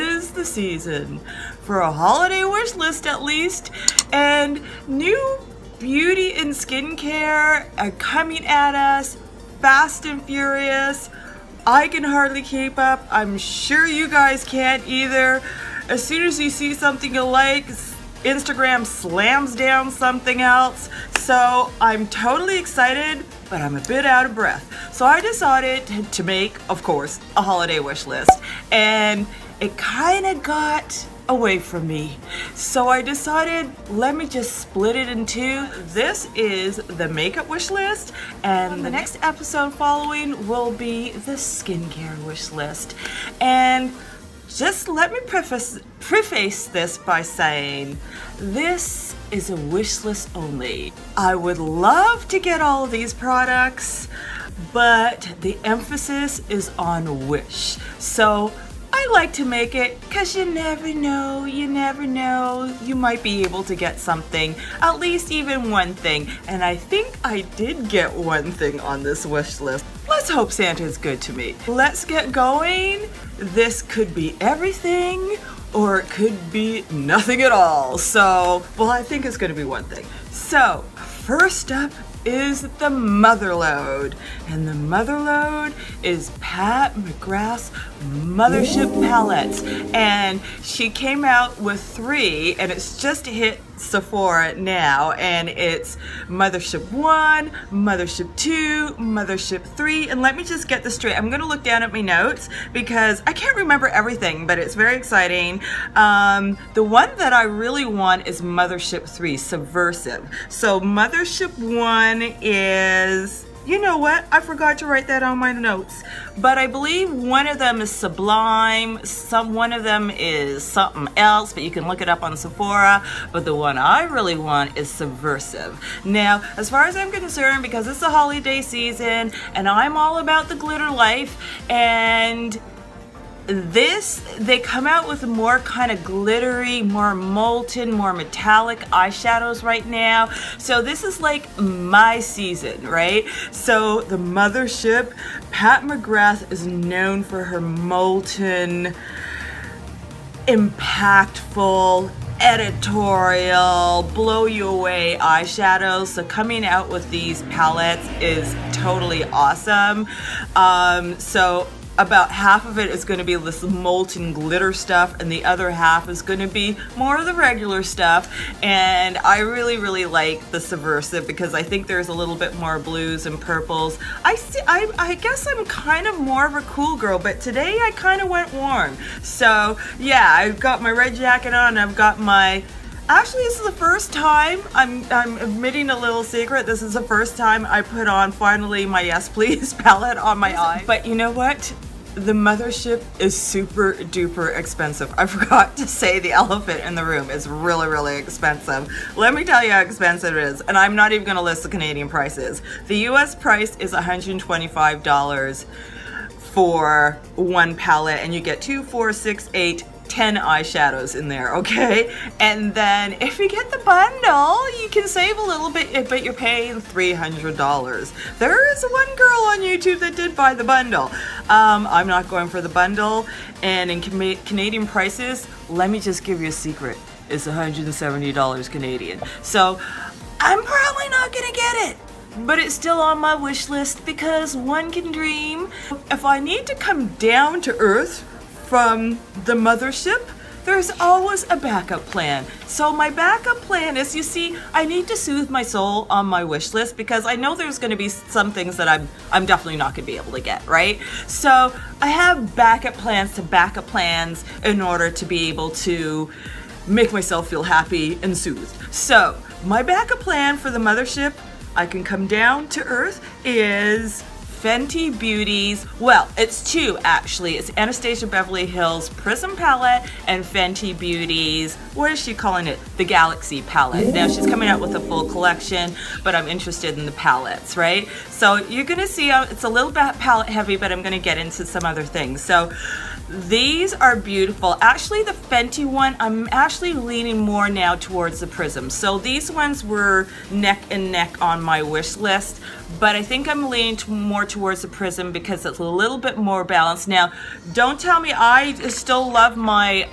'tis the season for a holiday wish list at least, and new beauty and skincare are coming at us fast and furious. I can hardly keep up. I'm sure you guys can't either. As soon as you see something you like, Instagram slams down something else. So I'm totally excited, but I'm a bit out of breath. So I decided to make, of course, a holiday wish list, and it kind of got away from me. So I decided, let me just split it in two. This is the makeup wish list, and the next episode following will be the skincare wish list. And just let me preface this by saying, this is a wish list only. I would love to get all of these products, but the emphasis is on wish. So I like to make it because you never know, you might be able to get something, at least even one thing. And I think I did get one thing on this wish list. Let's hope Santa is good to me. Let's get going. This could be everything, or it could be nothing at all. So, well, I think it's gonna be one thing. So, first up is the Motherload, and the Motherload is Pat McGrath's Mothership palettes, and she came out with 3, and it's just hit Sephora now, and it's Mothership 1, Mothership 2, Mothership 3, and let me just get this straight. I'm gonna look down at my notes because I can't remember everything, but it's very exciting. The one that I really want is Mothership 3, Subversive. So Mothership 1 is, you know what? I forgot to write that on my notes. But I believe one of them is Sublime, one of them is something else, but you can look it up on Sephora. But the one I really want is Subversive. Now, as far as I'm concerned, because it's the holiday season, and I'm all about the glitter life, and they come out with more kind of glittery, more molten, more metallic eyeshadows right now. So this is like my season, right? So the Mothership, Pat McGrath is known for her molten, impactful, editorial, blow you away eyeshadows. So coming out with these palettes is totally awesome. So about half of it is going to be this molten glitter stuff, and the other half is going to be more of the regular stuff. And I really like the Subversive because I think there's a little bit more blues and purples. I guess I'm kind of more of a cool girl, but today I kind of went warm. So yeah, I've got my red jacket on, I've got my, actually, this is the first time, I'm admitting a little secret, this is the first time I put on finally my Yes Please palette on my eye. But you know what? The Mothership is super duper expensive. I forgot to say the elephant in the room is really expensive. Let me tell you how expensive it is, and I'm not even gonna list the Canadian prices. The US price is $125 for one palette, and you get 2, 4, 6, 8, 10 eyeshadows in there, okay? And then if you get the bundle, you can save a little bit, but you're paying $300. There is one girl on YouTube that did buy the bundle. I'm not going for the bundle, and in Canadian prices, let me just give you a secret. It's $170 Canadian. So I'm probably not gonna get it, but it's still on my wish list because one can dream. If I need to come down to earth from the Mothership, there's always a backup plan. So my backup plan is, you see, I need to soothe my soul on my wish list because I know there's gonna be some things that I'm definitely not gonna be able to get, right? So I have backup plans to backup plans in order to be able to make myself feel happy and soothed. So my backup plan for the Mothership, I can come down to earth, is Fenty Beauty's, well, it's 2 actually. It's Anastasia Beverly Hills Prism palette and Fenty Beauty's, what is she calling it? The Galaxy palette. Now she's coming out with a full collection, but I'm interested in the palettes, right? So you're gonna see it's a little bit palette heavy, but I'm gonna get into some other things. So These are beautiful. Actually, the Fenty one, I'm actually leaning more now towards the Prism. So these ones were neck and neck on my wish list, but I think I'm leaning more towards the Prism because it's a little bit more balanced. Now, don't tell me, I still love my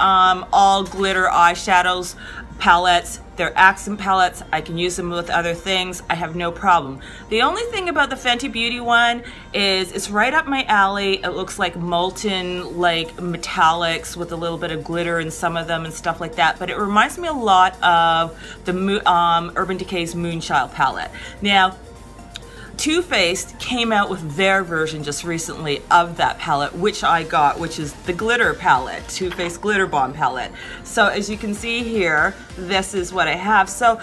all glitter eyeshadows palettes. They're accent palettes. I can use them with other things. I have no problem. The only thing about the Fenty Beauty one is it's right up my alley. It looks like molten, like metallics with a little bit of glitter in some of them and stuff like that. But it reminds me a lot of the Urban Decay's Moonchild palette. Now, Too Faced came out with their version just recently of that palette, which I got, which is the glitter palette, Too Faced Glitter Bomb palette. So as you can see here, this is what I have. So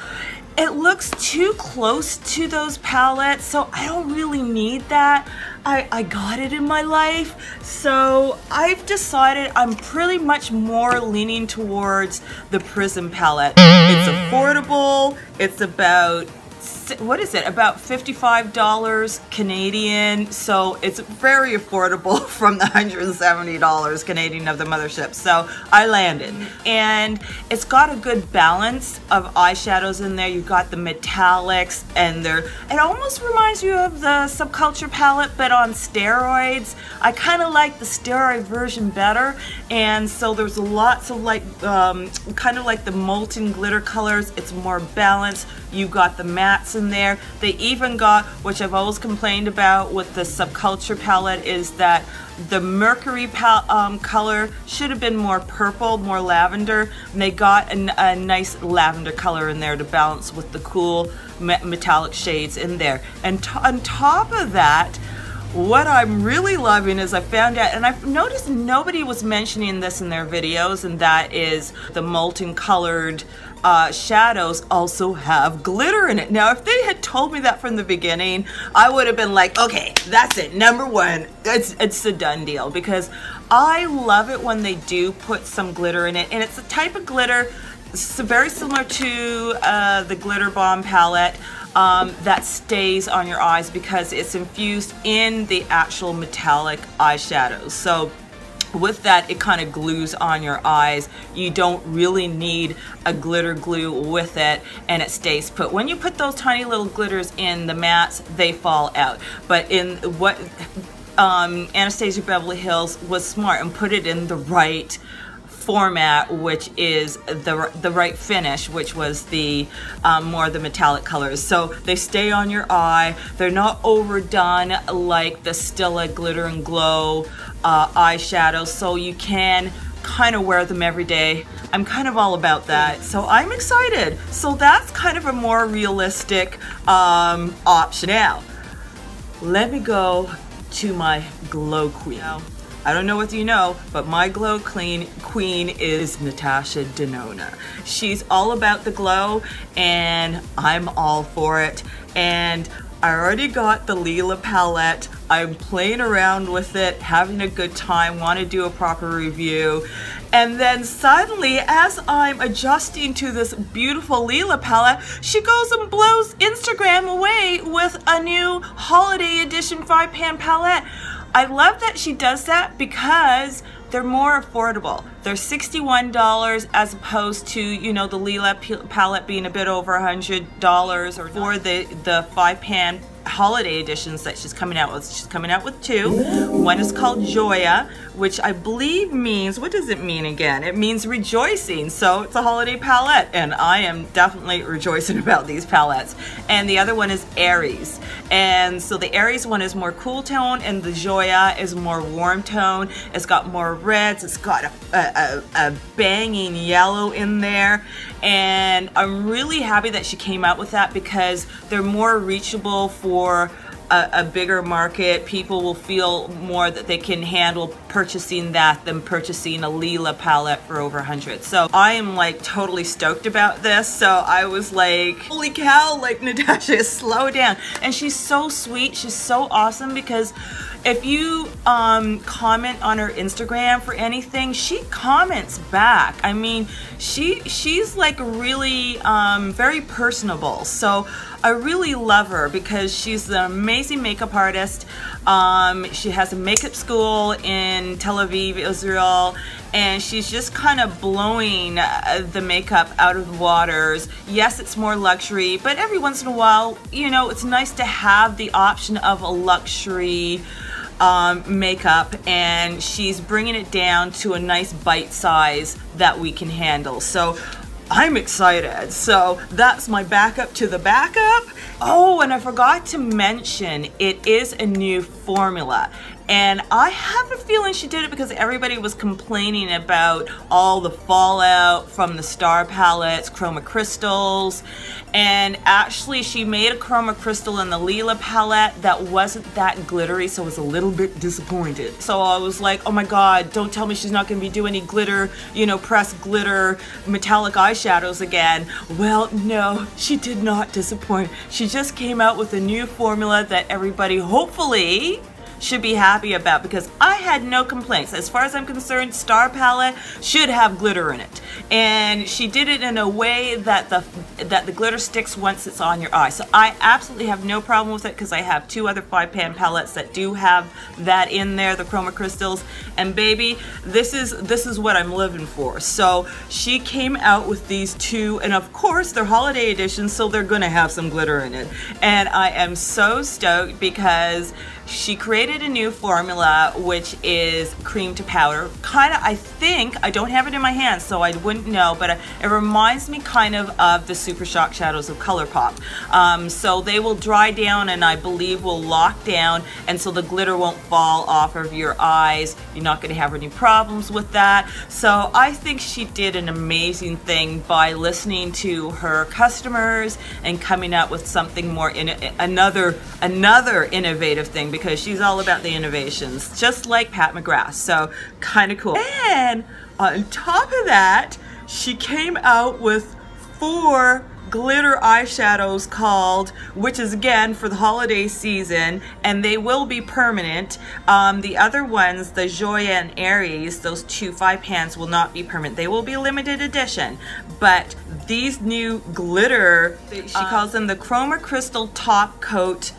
it looks too close to those palettes, so I don't really need that. I got it in my life, so I've decided I'm pretty much more leaning towards the Prism palette. It's affordable. It's about, what is it, about $55 Canadian, so it's very affordable from the $170 Canadian of the mothership. So I landed, and it's got a good balance of eyeshadows in there. You've got the metallics, and it almost reminds you of the Subculture palette but on steroids. I kind of like the steroid version better, and so there's lots of like kind of like the molten glitter colors. It's more balanced. You got the mattes in there. They even got, which I've always complained about with the Subculture palette, is that the Mercury color should have been more purple, more lavender. And they got a nice lavender color in there to balance with the cool metallic shades in there. And on top of that, what I'm really loving is I found out, and I've noticed nobody was mentioning this in their videos, and that is the molten colored shadows also have glitter in it. Now, if they had told me that from the beginning, I would have been like, okay, that's it, number one. It's a done deal, because I love it when they do put some glitter in it, and it's a type of glitter very similar to the Glitter Bomb palette. That stays on your eyes because it's infused in the actual metallic eyeshadows. So with that, it kind of glues on your eyes. You don't really need a glitter glue with it, and it stays put. When you put those tiny little glitters in the mattes, they fall out. But in what Anastasia Beverly Hills was smart and put it in the right format, which is the right finish, which was the more the metallic colors. So they stay on your eye. They're not overdone like the Stila Glitter and Glow eyeshadows, so you can kind of wear them every day. I'm kind of all about that, so I'm excited. So that's kind of a more realistic option. Now, let me go to my Glow Queen. I don't know whether you know, but my Glow Queen is Natasha Denona. She's all about the glow, and I'm all for it. And I already got the Lila palette. I'm playing around with it, having a good time, want to do a proper review. And then suddenly, as I'm adjusting to this beautiful Lila palette, she goes and blows Instagram away with a new holiday edition 5-pan palette. I love that she does that because they're more affordable. They're $61 as opposed to, you know, the Lila palette being a bit over $100, or for the 5-pan holiday editions that she's coming out with. She's coming out with two. One is called Joya, which I believe means, what does it mean again? It means rejoicing. So it's a holiday palette, and I am definitely rejoicing about these palettes. And the other one is Aries. And so the Aries one is more cool tone, and the Joya is more warm tone. It's got more reds. It's got a banging yellow in there. And I'm really happy that she came out with that because they're more reachable for a bigger market. People will feel more that they can handle purchasing that than purchasing a Lila palette for over $100. So I am like totally stoked about this. So I was like, holy cow, like Natasha, slow down. And she's so sweet. She's so awesome because if you comment on her Instagram for anything, she comments back. I mean, she's like really very personable. So I really love her because she's an amazing makeup artist. She has a makeup school in Tel Aviv, Israel, and she's just kind of blowing the makeup out of the waters. Yes, it's more luxury, but every once in a while, you know, it's nice to have the option of a luxury makeup, and she's bringing it down to a nice bite size that we can handle. So I'm excited. So that's my backup to the backup. Oh, and I forgot to mention, it is a new formula. And I have a feeling she did it because everybody was complaining about all the fallout from the Star palettes, Chroma Crystals. And actually she made a Chroma Crystal in the Lila palette that wasn't that glittery, so I was a little bit disappointed. So I was like, oh my god, don't tell me she's not going to be doing any glitter, you know, pressed glitter metallic eyeshadows again. Well, no, she did not disappoint. She just came out with a new formula that everybody hopefully should be happy about, because I had no complaints. As far as I'm concerned, Star palette should have glitter in it, and she did it in a way that the glitter sticks once it's on your eye. So I absolutely have no problem with it, because I have two other 5-pan palettes that do have that in there, the Chroma Crystals, and baby, this is what I'm living for. So she came out with these two, and of course they're holiday editions, so they're gonna have some glitter in it, and I am so stoked because she created a new formula, which is cream to powder. Kind of, I think, I don't have it in my hands, so I wouldn't know, but it reminds me kind of the Super Shock Shadows of ColourPop. So they will dry down, and I believe will lock down, and so the glitter won't fall off of your eyes. You're not going to have any problems with that. So I think she did an amazing thing by listening to her customers and coming out with something more, another innovative thing, because she's all about the innovations, just like Pat McGrath. So kind of cool. And on top of that, she came out with 4 glitter eyeshadows called, which is again for the holiday season, and they will be permanent. The other ones, the Joya and Aries, those two 5-pans will not be permanent. They will be limited edition, but these new glitter, she calls them the Chroma Crystal Top Coat.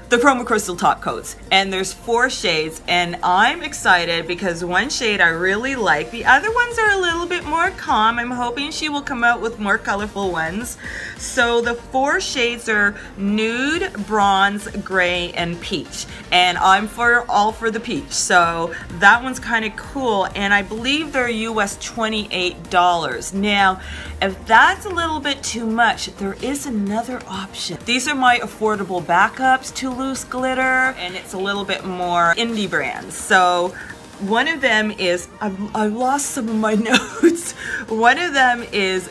The Chroma Crystal Top Coats, and there's 4 shades, and I'm excited because one shade I really like. The other ones are a little bit more calm. I'm hoping she will come out with more colorful ones. So the 4 shades are nude, bronze, gray, and peach, and I'm all for the peach. So that one's kind of cool, and I believe they're US $28. Now, if that's a little bit too much, there is another option. These are my affordable backups to loose glitter, and it's a little bit more indie brands. So one of them is, I lost some of my notes. One of them is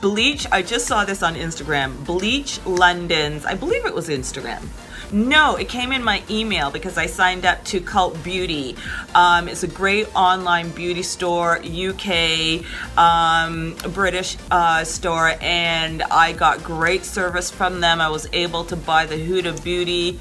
Bleach. I just saw this on Instagram. Bleach London's, I believe it was Instagram. No, it came in my email because I signed up to Cult Beauty. It's a great online beauty store, UK, British store, and I got great service from them. I was able to buy the Huda Beauty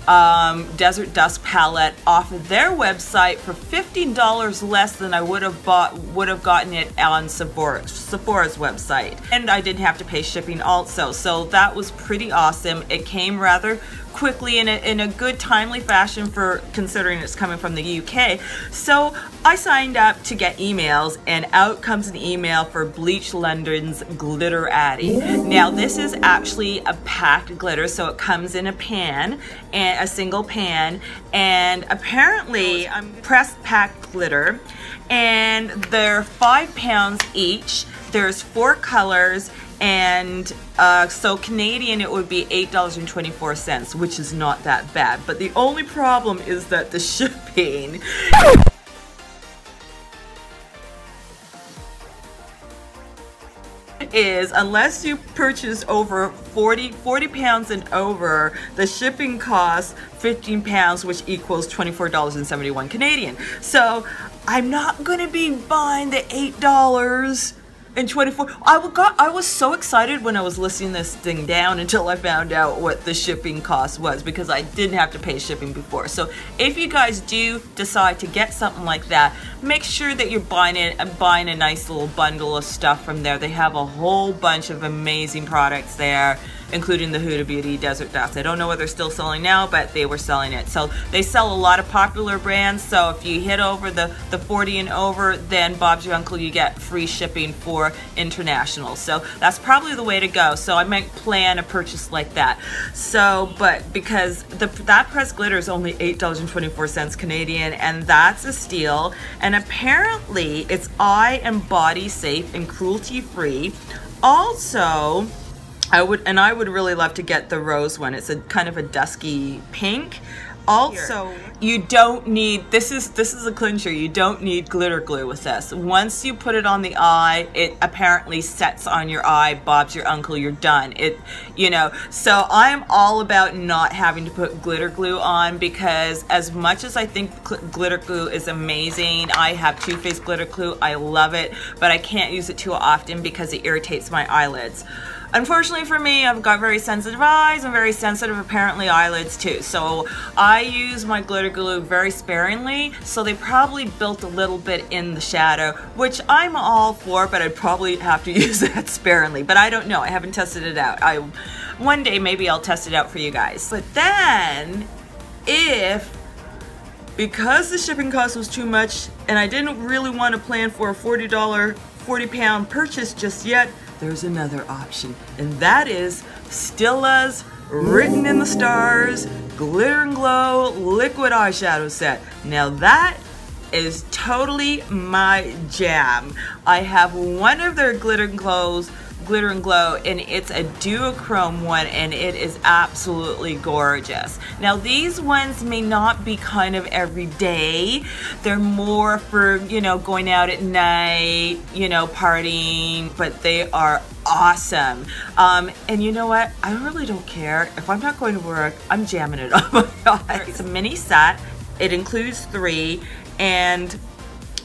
Desert Dust palette off of their website for $15 less than I would have gotten it on Sephora's website, and I didn't have to pay shipping also. So that was pretty awesome. It came rather quickly in a good timely fashion for considering it's coming from the UK. So I signed up to get emails, and out comes an email for Bleach London's Glitter Addy. Now this is actually a packed glitter, so it comes in a pan, and a single pan, and apparently pressed packed glitter, and they're 5 pounds each. There's 4 colors, and so Canadian it would be $8.24, which is not that bad. But the only problem is that the shipping is, unless you purchase over 40 pounds and over, the shipping costs 15 pounds, which equals $24.71 Canadian. So I'm not gonna be buying the $8 and 24. I was so excited when I was listing this thing down until I found out what the shipping cost was, because I didn't have to pay shipping before. So if you guys do decide to get something like that, make sure that you're buying a nice little bundle of stuff from there. They have a whole bunch of amazing products there. including the Huda Beauty Desert Dust. I don't know what they're still selling now, but they were selling it. So they sell a lot of popular brands. So if you hit over the 40 and over, then Bob's Your Uncle, you get free shipping for international. So that's probably the way to go. So I might plan a purchase like that. So, but because that pressed glitter is only $8.24 Canadian, and that's a steal. And apparently it's eye and body safe and cruelty free. Also, I would really love to get the rose one. It's a kind of a dusky pink. Also, you don't need, this is a clincher, you don't need glitter glue with this. Once you put it on the eye, it apparently sets on your eye. Bob's Your Uncle, you're done. You know, so I'm all about not having to put glitter glue on, because as much as I think glitter glue is amazing, I have Too Faced glitter glue, I love it, but I can't use it too often because it irritates my eyelids. Unfortunately for me, I've got very sensitive eyes and very sensitive, apparently, eyelids too. So I use my glitter glue very sparingly, so they probably built a little bit in the shadow, which I'm all for, but I'd probably have to use that sparingly. But I don't know, I haven't tested it out. One day maybe I'll test it out for you guys. But then, because the shipping cost was too much and I didn't really want to plan for a $40 purchase just yet, there's another option, and that is Stila's Written in the Stars Glitter and Glow Liquid Eyeshadow Set. Now that is totally my jam. I have one of their Glitter and Glow, and it's a duochrome one, and it is absolutely gorgeous. Now these ones may not be kind of every day. They're more for, you know, going out at night, you know, partying, but they are awesome. And you know what? I really don't care. If I'm not going to work, I'm jamming it on my eyes. It's a mini set. It includes 3, and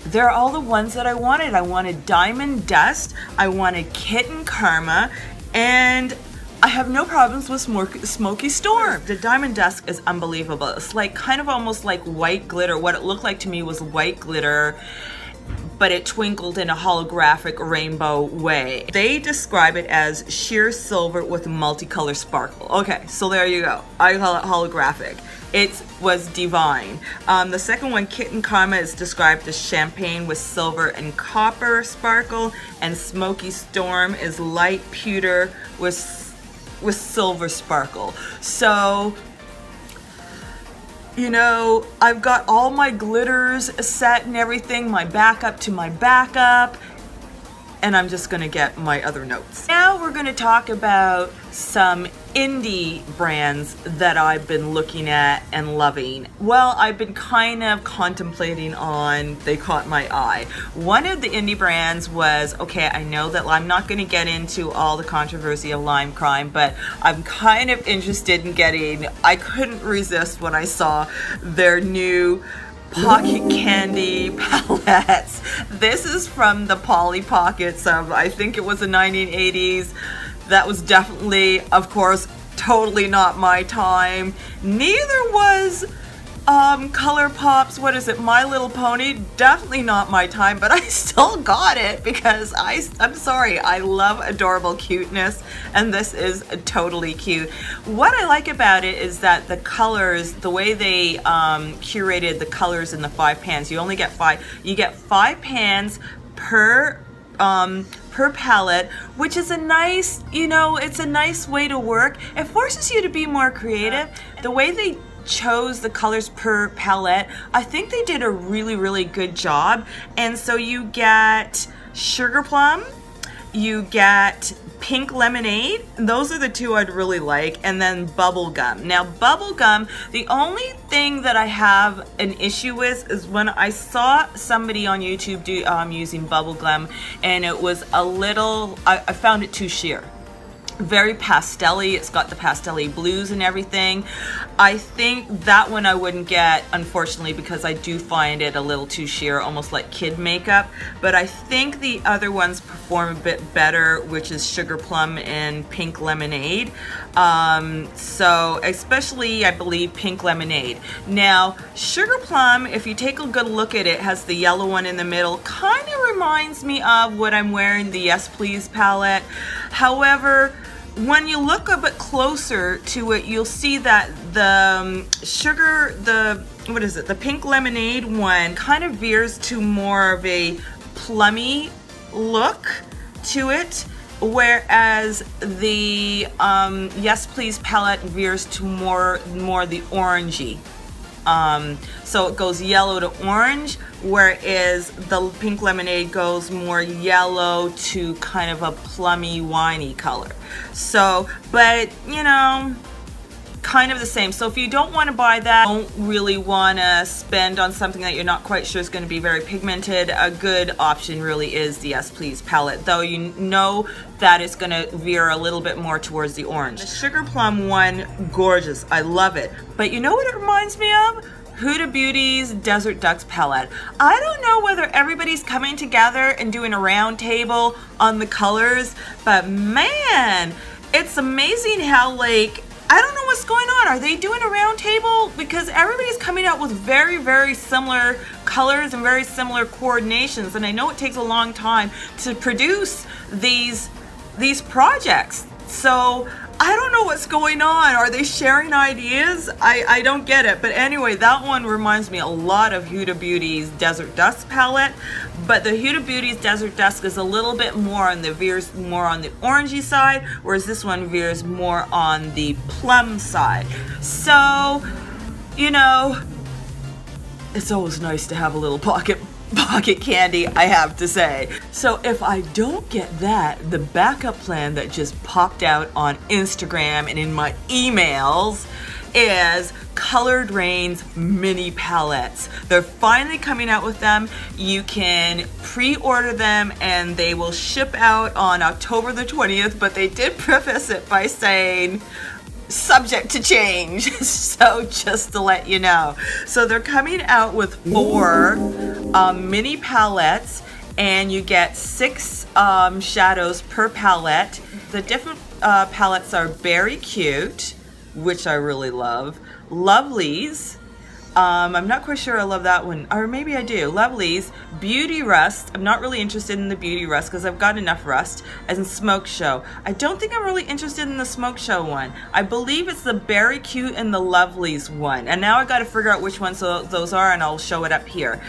they're all the ones that I wanted. I wanted Diamond Dust, I wanted Kitten Karma, and I have no problems with Smoky Storm. The Diamond Dust is unbelievable. It's like kind of almost like white glitter. What it looked like to me was white glitter, but it twinkled in a holographic rainbow way. They describe it as sheer silver with multicolor sparkle. Okay, so there you go. I call it holographic. It was divine. The second one, Kitten Karma, is described as champagne with silver and copper sparkle, and Smoky Storm is light pewter with silver sparkle. So, you know, I've got all my glitters set and everything, my backup to my backup, and I'm just gonna get my other notes. Now we're gonna talk about some indie brands that I've been looking at and loving. Well, I've been kind of contemplating on, they caught my eye. One of the indie brands was, okay, I know that I'm not gonna get into all the controversy of Lime Crime, but I'm kind of interested in getting, I couldn't resist when I saw their new pocket candy palettes. This is from the Polly Pockets of, I think it was the 1980s. That was definitely, of course, totally not my time. Neither was ColourPop's, what is it, My Little Pony? Definitely not my time, but I still got it because I'm sorry, I love adorable cuteness, and this is totally cute. What I like about it is that the colors, the way they curated the colors in the 5 pans, you only get 5, you get 5 pans per palette, which is a nice, you know, it's a nice way to work. It forces you to be more creative. The way they chose the colors per palette, I think they did a really good job. And so you get Sugar Plum, you get Pink Lemonade, those are the 2 I'd really like, and then Bubblegum. Now Bubblegum, the only thing that I have an issue with is when I saw somebody on YouTube using Bubblegum, and it was a little, I found it too sheer. Very pastel-y, it's got the pastel-y blues and everything. I think that one I wouldn't get, unfortunately, because I do find it a little too sheer, almost like kid makeup. But I think the other ones perform a bit better, which is Sugar Plum and Pink Lemonade. So especially, I believe, Pink Lemonade. Now, Sugar Plum, if you take a good look at it, has the yellow one in the middle. Kind of reminds me of what I'm wearing, the Yes Please palette. However, when you look a bit closer to it, you'll see that the sugar, what is it, the pink lemonade one kind of veers to more of a plummy look to it, whereas the Yes Please palette veers to more the orangey. So it goes yellow to orange, whereas the pink lemonade goes more yellow to kind of a plummy, winey color. So, but you know, kind of the same. So if you don't want to buy that, don't really want to spend on something that you're not quite sure is going to be very pigmented, a good option really is the Yes Please palette, though you know that it's going to veer a little bit more towards the orange. The Sugar Plum one, gorgeous. I love it. But you know what it reminds me of? Huda Beauty's Desert Ducks palette. I don't know whether everybody's coming together and doing a round table on the colors, but man, it's amazing how, like, I don't know what's going on. Are they doing a round table? Because everybody's coming out with very, very similar colors and very similar coordinations. And I know it takes a long time to produce these projects. So I don't know what's going on. Are they sharing ideas? I don't get it. But anyway, that one reminds me a lot of Huda Beauty's Desert Dusk palette. But the Huda Beauty's Desert Dusk is a little bit more on the veers more on the orangey side, whereas this one veers more on the plum side. So, you know, it's always nice to have a little pocket candy, I have to say. So if I don't get that, the backup plan that just popped out on Instagram and in my emails is Colored Raine's mini palettes. They're finally coming out with them. You can pre-order them and they will ship out on October the 20th, but they did preface it by saying subject to change. So just to let you know. So they're coming out with 4 mini palettes, and you get 6 shadows per palette. The different palettes are Berry Cute, which I really love. Lovelies. I'm not quite sure I love that one, or maybe I do. Lovelies, Beauty Rust. I'm not really interested in the Beauty Rust because I've got enough rust. And Smoke Show. I don't think I'm really interested in the Smoke Show one. I believe it's the Berry Cute and the Lovelies one. And now I got to figure out which ones those are, and I'll show it up here.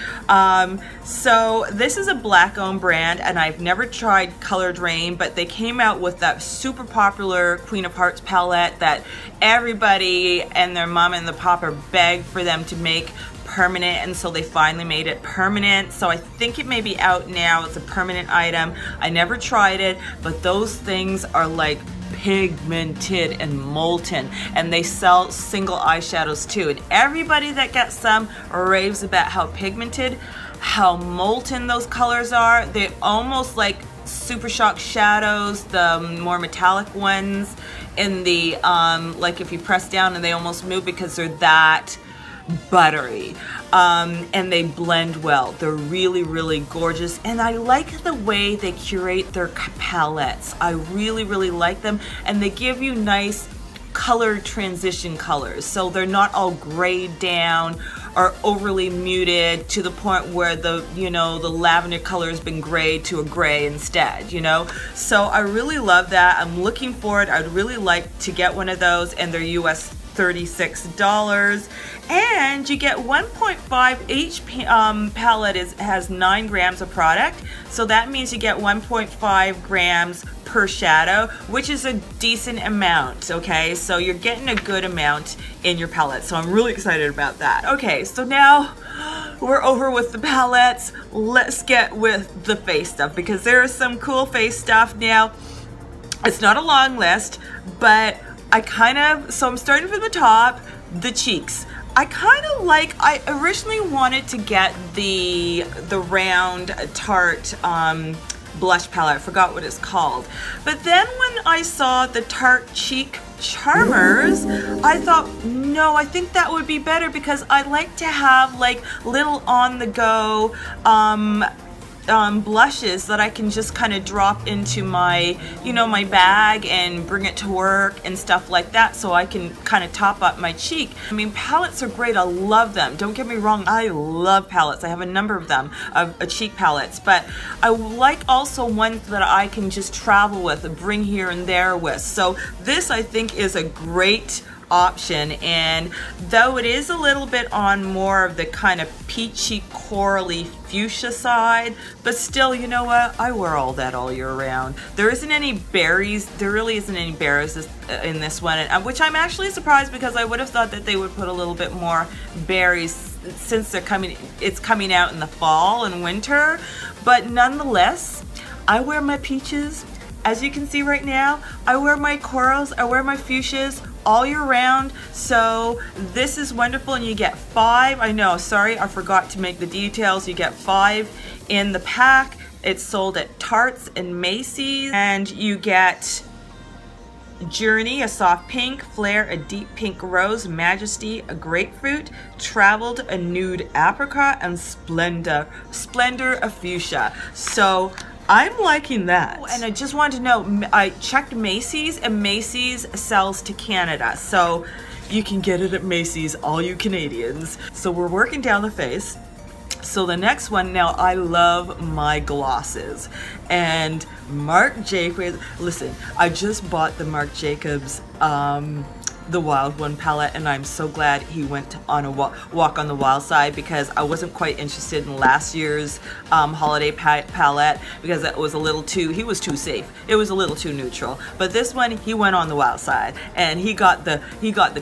So this is a black-owned brand, and I've never tried Colored Raine, but they came out with that super popular Queen of Hearts palette that everybody and their mom and the papa begged for them to make permanent, and so they finally made it permanent. So I think it may be out now. It's a permanent item. I never tried it, but those things are like pigmented and molten, and they sell single eyeshadows too, and everybody that gets some raves about how pigmented, how molten those colors are. They almost like Super Shock shadows, the more metallic ones in the like if you press down and they almost move because they're that buttery, and they blend well. They're really, really gorgeous, and I like the way they curate their palettes. I really, really like them, and they give you nice color transition colors, so they're not all grayed down or overly muted to the point where the, you know, the lavender color has been grayed to a gray instead, you know. So I really love that. I'm looking for it. I'd really like to get one of those, and they're US $36, and you get 1.5. Each palette has 9 grams of product, so that means you get 1.5 grams per shadow, which is a decent amount. Okay, so you're getting a good amount in your palette, so I'm really excited about that. Okay, so now we're over with the palettes. Let's get with the face stuff, because there is some cool face stuff now. It's not a long list, but I kind of, so I'm starting from the top, the cheeks. I kind of like, I originally wanted to get the round Tarte blush palette. I forgot what it's called. But then when I saw the Tarte Cheek Charmers, I thought, no, I think that would be better, because I like to have like little on the go blushes that I can just kind of drop into my, you know, my bag and bring it to work and stuff like that, so I can kind of top up my cheek. I mean, palettes are great. I love them. Don't get me wrong. I love palettes. I have a number of them, of cheek palettes, but I like also ones that I can just travel with and bring here and there with. So this, I think, is a great option, and though it is a little bit on more of the kind of peachy corally fuchsia side, but still, you know what, I wear all that all year round. There isn't any berries, there really isn't any berries in this one, which I'm actually surprised, because I would have thought that they would put a little bit more berries since it's coming out in the fall and winter. But nonetheless, I wear my peaches. As you can see right now, I wear my corals, I wear my fuchsias all year round. So this is wonderful, and you get 5. I know, sorry, I forgot to make the details. You get 5 in the pack. It's sold at Tarte's and Macy's, and you get Journey, a soft pink, Flare, a deep pink rose, Majesty, a grapefruit, Traveled, a nude apricot, and Splendor, a fuchsia. So I'm liking that. And I just wanted to know, I checked Macy's, and Macy's sells to Canada, so you can get it at Macy's, all you Canadians. So we're working down the face. So the next one, now I love my glosses, and Marc Jacobs, listen, I just bought the Marc Jacobs the Wild One palette, and I'm so glad he went on a walk on the wild side, because I wasn't quite interested in last year's holiday palette, because it was a little too, he was too safe. It was a little too neutral. But this one, he went on the wild side, and he got the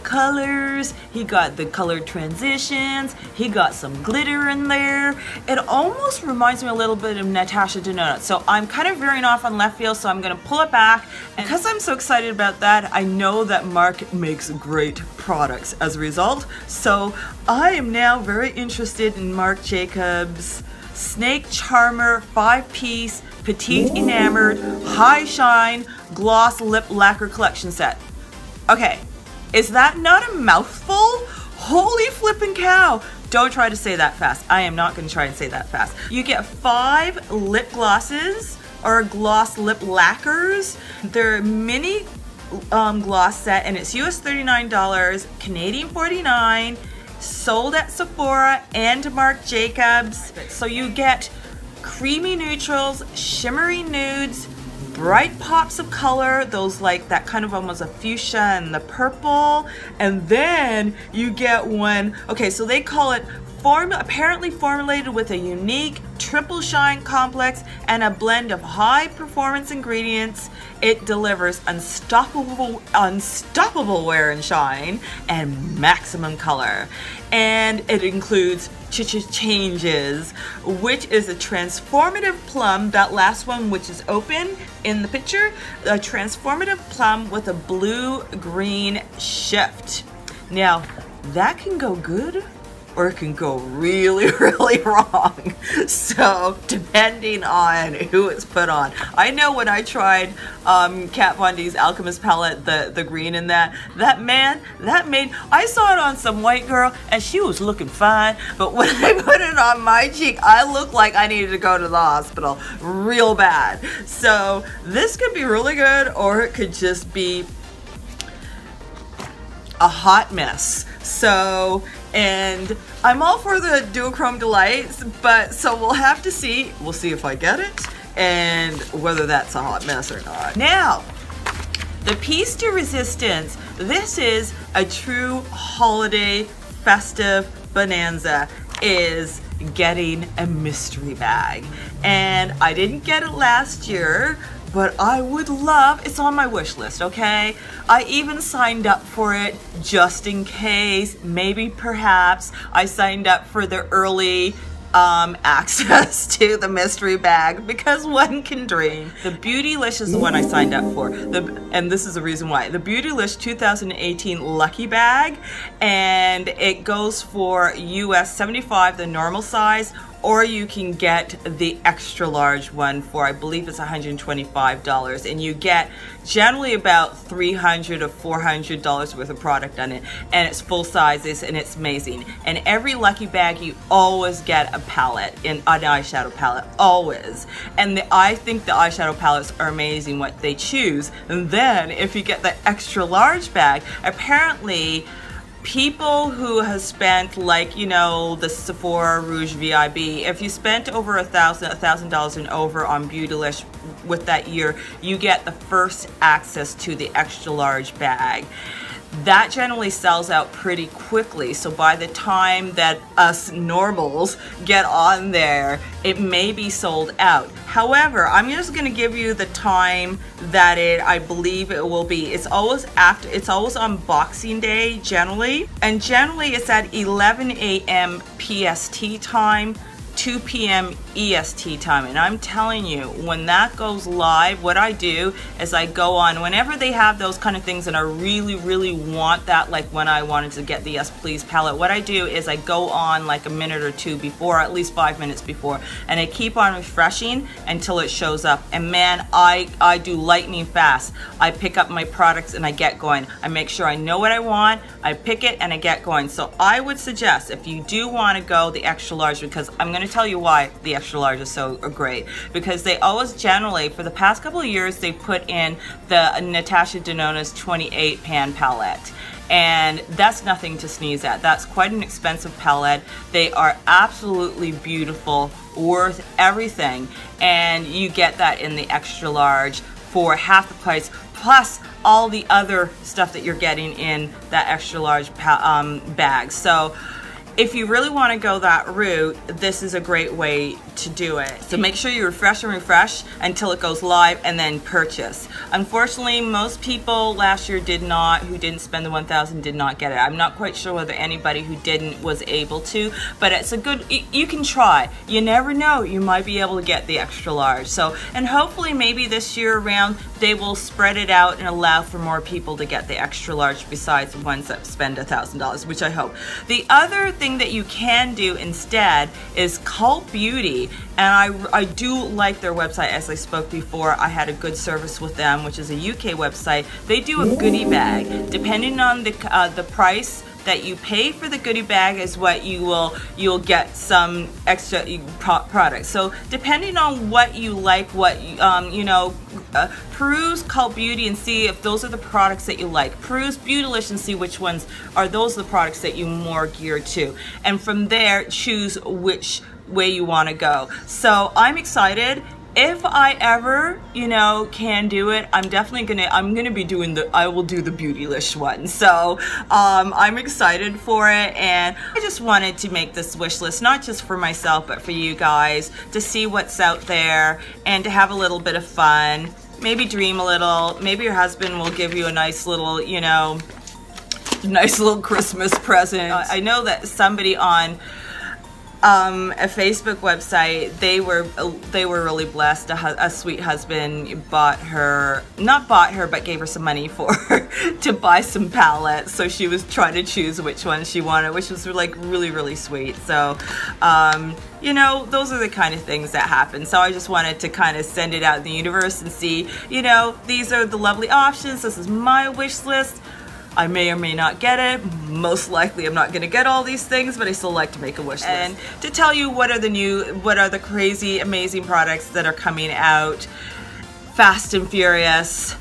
colors, he got the colored transitions, he got some glitter in there. It almost reminds me a little bit of Natasha Denona. So I'm kind of veering off on left field, so I'm gonna pull it back. And because I'm so excited about that, I know that Marc makes great products as a result. So I am now very interested in Marc Jacobs Snake Charmer 5-piece petite enamored high shine gloss lip lacquer collection set. Okay, is that not a mouthful? Holy flippin' cow! Don't try to say that fast. I am not going to try and say that fast. You get 5 lip glosses, or gloss lip lacquers. They're mini gloss set, and it's US $39, Canadian $49, sold at Sephora and Marc Jacobs. So you get creamy neutrals, shimmery nudes, bright pops of color, those like that kind of almost a fuchsia and the purple, and then you get one, okay, so they call it apparently formulated with a unique triple shine complex and a blend of high performance ingredients. It delivers unstoppable wear and shine and maximum color. And it includes changes, which is a transformative plum, that last one which is open in the picture, a transformative plum with a blue-green shift. Now, that can go good, or it can go really, really wrong. So, depending on who it's put on. I know when I tried Kat Von D's Alchemist palette, the green in that made, I saw it on some white girl, and she was looking fine, but when I put it on my cheek, I looked like I needed to go to the hospital real bad. So, this could be really good, or it could just be a hot mess. So, and I'm all for the duochrome delights, but so we'll have to see. We'll see if I get it and whether that's a hot mess or not. Now, the piece de resistance. This is a true holiday festive bonanza, is getting a mystery bag. And I didn't get it last year, but I would love, it's on my wish list, okay? I even signed up for it just in case, maybe perhaps. I signed up for the early access to the mystery bag, because one can dream. The Beautylish is the one I signed up for, and this is the reason why. The Beautylish 2018 Lucky Bag, and it goes for US $75, the normal size, or you can get the extra large one for, I believe it's $125, and you get generally about $300 or $400 worth of product on it, and it's full sizes, and it's amazing. And every lucky bag you always get a palette, an eyeshadow palette, always. And I think the eyeshadow palettes are amazing what they choose. And then if you get the extra large bag, apparently people who have spent, like, you know, the Sephora Rouge VIB, if you spent over $1,000 and over on Beautylish with that year, you get the first access to the extra large bag. That generally sells out pretty quickly, so by the time that us normals get on there, it may be sold out. However, I'm just going to give you the time that I believe it will be. It's always on Boxing Day generally, and generally it's at 11 a.m. PST time, 2 p.m. EST time. And I'm telling you, when that goes live, what I do is I go on whenever they have those kind of things and I really want that, like when I wanted to get the Yes Please palette, what I do is I go on like a minute or two before, at least 5 minutes before, and I keep on refreshing until it shows up. And man, I do lightning fast. I pick up my products and I get going. I make sure I know what I want, I pick it, and I get going. So I would suggest, if you do want to go the extra large, because I'm going to tell you why the extra large is so great, because they always generally, for the past couple of years, they put in the Natasha Denona's 28 pan palette, and that's nothing to sneeze at. That's quite an expensive palette. They are absolutely beautiful, worth everything, and you get that in the extra large for half the price, plus all the other stuff that you're getting in that extra large bag. So if you really want to go that route, this is a great way to do it. So make sure you refresh and refresh until it goes live, and then purchase. Unfortunately, most people last year who didn't spend the $1,000 did not get it. I'm not quite sure whether anybody who didn't was able to, but it's a good, you can try. You never know, you might be able to get the extra large. So, and hopefully maybe this year around, they will spread it out and allow for more people to get the extra large besides the ones that spend $1,000, which I hope. The other thing that you can do instead is Cult Beauty, and I do like their website. As I spoke before, I had a good service with them, which is a UK website. They do a goodie bag. Depending on the price that you pay for the goodie bag is what you'll get some extra products. So depending on what you like, what you know, peruse Cult Beauty and see if those are the products that you like. Peruse Beautylish and see which ones are those the products that you more geared to, and from there choose which way you want to go. So I'm excited. If I ever, you know, can do it, I'm gonna be doing I will do the Beautylish one. So I'm excited for it, and I just wanted to make this wish list, not just for myself, but for you guys, to see what's out there and to have a little bit of fun. Maybe dream a little. Maybe your husband will give you a nice little, you know, nice little Christmas present. I know that somebody on a Facebook website, they were really blessed. A sweet husband not bought her, but gave her some money for to buy some palettes. So she was trying to choose which one she wanted, which was like really sweet. So you know, those are the kind of things that happen. So I just wanted to kind of send it out in the universe and see, you know, these are the lovely options. This is my wish list. I may or may not get it. Most likely I'm not gonna get all these things, but I still like to make a wish list. And to tell you what are the crazy, amazing products that are coming out fast and furious.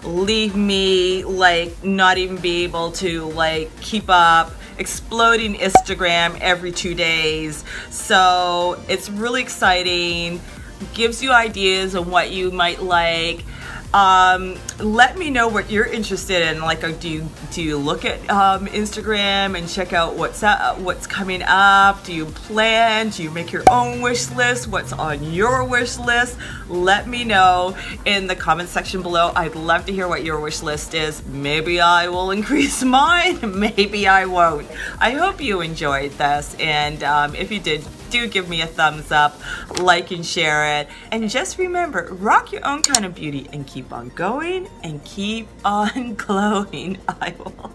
Leave me like not even be able to like keep up. Exploding Instagram every 2 days. So it's really exciting. Gives you ideas on what you might like. Let me know what you're interested in. Like, do you look at Instagram and check out what's coming up? Do you plan? Do you make your own wish list? What's on your wish list? Let me know in the comment section below. I'd love to hear what your wish list is. Maybe I will increase mine. Maybe I won't. I hope you enjoyed this, and if you did, do give me a thumbs up, like and share it, and just remember, rock your own kind of beauty and keep on going and keep on glowing. I will.